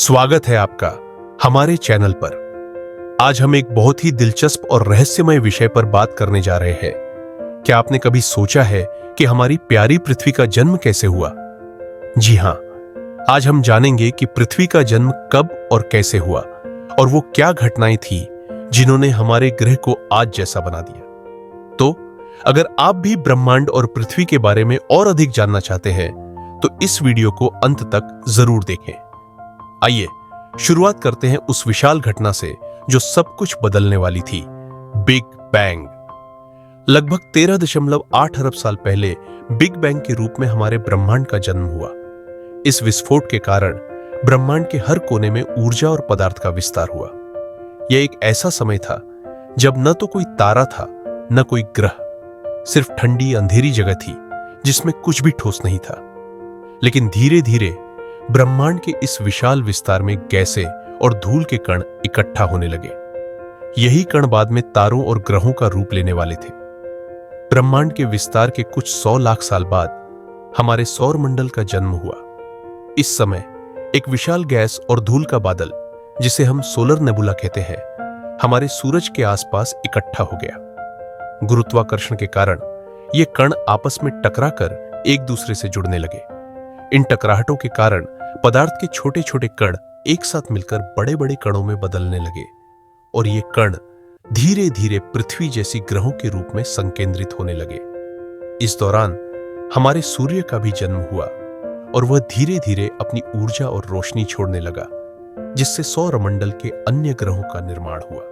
स्वागत है आपका हमारे चैनल पर। आज हम एक बहुत ही दिलचस्प और रहस्यमय विषय पर बात करने जा रहे हैं। क्या आपने कभी सोचा है कि हमारी प्यारी पृथ्वी का जन्म कैसे हुआ? जी हां, आज हम जानेंगे कि पृथ्वी का जन्म कब और कैसे हुआ और वो क्या घटनाएं थी जिन्होंने हमारे ग्रह को आज जैसा बना दिया। तो अगर आप भी ब्रह्मांड और पृथ्वी के बारे में और अधिक जानना चाहते हैं तो इस वीडियो को अंत तक जरूर देखें। आइए शुरुआत करते हैं उस विशाल घटना से जो सब कुछ बदलने वाली थी, बिग बैंग। लगभग 13.8 अरब साल पहले बिग बैंग के रूप में हमारे ब्रह्मांड का जन्म हुआ। इस विस्फोट के कारण ब्रह्मांड के हर कोने में ऊर्जा और पदार्थ का विस्तार हुआ। यह एक ऐसा समय था जब न तो कोई तारा था न कोई ग्रह, सिर्फ ठंडी अंधेरी जगह थी जिसमें कुछ भी ठोस नहीं था। लेकिन धीरे धीरे ब्रह्मांड के इस विशाल विस्तार में गैसें और धूल के कण इकट्ठा होने लगे। यही कण बाद में तारों और ग्रहों का रूप लेने वाले थे। ब्रह्मांड के विस्तार के कुछ 100 लाख साल बाद हमारे सौर मंडल का जन्म हुआ। इस समय एक विशाल गैस और धूल का बादल, जिसे हम सोलर नेबुला कहते हैं, हमारे सूरज के आसपास इकट्ठा हो गया। गुरुत्वाकर्षण के कारण ये कण आपस में टकराकर एक दूसरे से जुड़ने लगे। इन टकराहटों के कारण पदार्थ के छोटे छोटे कण एक साथ मिलकर बड़े बड़े कणों में बदलने लगे और ये कण धीरे धीरे पृथ्वी जैसी ग्रहों के रूप में संकेंद्रित होने लगे। इस दौरान हमारे सूर्य का भी जन्म हुआ और वह धीरे धीरे अपनी ऊर्जा और रोशनी छोड़ने लगा, जिससे सौरमंडल के अन्य ग्रहों का निर्माण हुआ।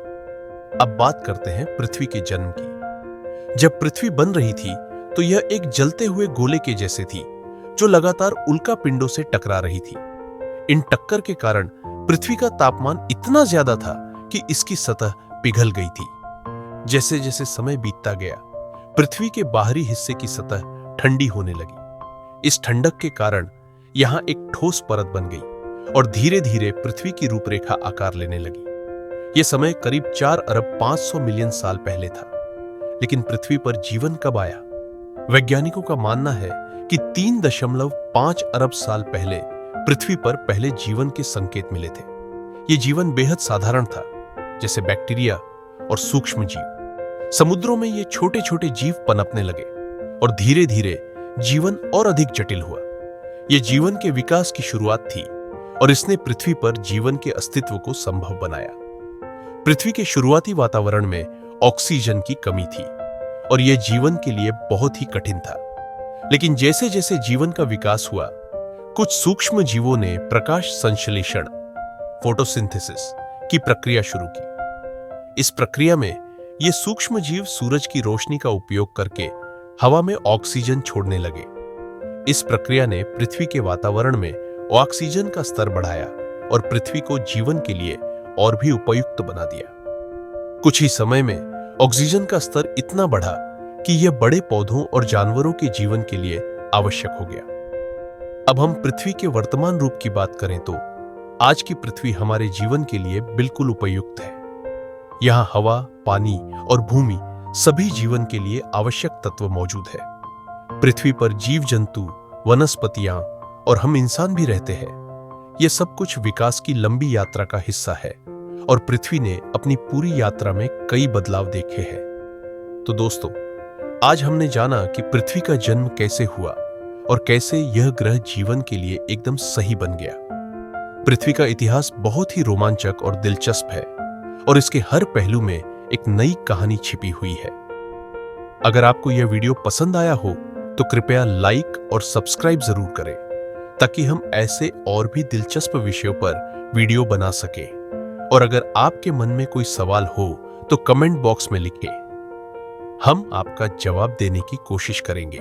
अब बात करते हैं पृथ्वी के जन्म की। जब पृथ्वी बन रही थी तो यह एक जलते हुए गोले के जैसे थी जो लगातार उल्का पिंडों से टकरा रही थी। इन टक्कर के कारण पृथ्वी का तापमान इतना ज्यादा था कि इसकी सतह पिघल गई थी। जैसे जैसे समय बीतता गया, पृथ्वी के बाहरी हिस्से की सतह ठंडी होने लगी। इस ठंडक के कारण यहां एक ठोस परत बन गई और धीरे धीरे पृथ्वी की रूपरेखा आकार लेने लगी। यह समय करीब 4 अरब 500 मिलियन साल पहले था। लेकिन पृथ्वी पर जीवन कब आया? वैज्ञानिकों का मानना है कि 3.5 अरब साल पहले पृथ्वी पर पहले जीवन के संकेत मिले थे। यह जीवन बेहद साधारण था, जैसे बैक्टीरिया और सूक्ष्म जीव। समुद्रों में ये छोटे छोटे जीव पनपने लगे और धीरे धीरे जीवन और अधिक जटिल हुआ। यह जीवन के विकास की शुरुआत थी और इसने पृथ्वी पर जीवन के अस्तित्व को संभव बनाया। पृथ्वी के शुरुआती वातावरण में ऑक्सीजन की कमी थी और यह जीवन के लिए बहुत ही कठिन था। लेकिन जैसे जैसे जीवन का विकास हुआ, कुछ सूक्ष्म जीवों ने प्रकाश संश्लेषण फोटोसिंथेसिस की प्रक्रिया शुरू की। इस प्रक्रिया में ये सूक्ष्म जीव सूरज की रोशनी का उपयोग करके हवा में ऑक्सीजन छोड़ने लगे। इस प्रक्रिया ने पृथ्वी के वातावरण में ऑक्सीजन का स्तर बढ़ाया और पृथ्वी को जीवन के लिए और भी उपयुक्त बना दिया। कुछ ही समय में ऑक्सीजन का स्तर इतना बढ़ा कि यह बड़े पौधों और जानवरों के जीवन के लिए आवश्यक हो गया। अब हम पृथ्वी के वर्तमान रूप की बात करें तो आज की पृथ्वी हमारे जीवन के लिए बिल्कुल उपयुक्त है। यहां हवा, पानी और भूमि सभी जीवन के लिए आवश्यक तत्व मौजूद है। पृथ्वी पर जीव जंतु, वनस्पतियां और हम इंसान भी रहते हैं। यह सब कुछ विकास की लंबी यात्रा का हिस्सा है और पृथ्वी ने अपनी पूरी यात्रा में कई बदलाव देखे हैं। तो दोस्तों, आज हमने जाना कि पृथ्वी का जन्म कैसे हुआ और कैसे यह ग्रह जीवन के लिए एकदम सही बन गया। पृथ्वी का इतिहास बहुत ही रोमांचक और दिलचस्प है और इसके हर पहलू में एक नई कहानी छिपी हुई है। अगर आपको यह वीडियो पसंद आया हो तो कृपया लाइक और सब्सक्राइब जरूर करें ताकि हम ऐसे और भी दिलचस्प विषयों पर वीडियो बना सकें। और अगर आपके मन में कोई सवाल हो तो कमेंट बॉक्स में लिखें, हम आपका जवाब देने की कोशिश करेंगे।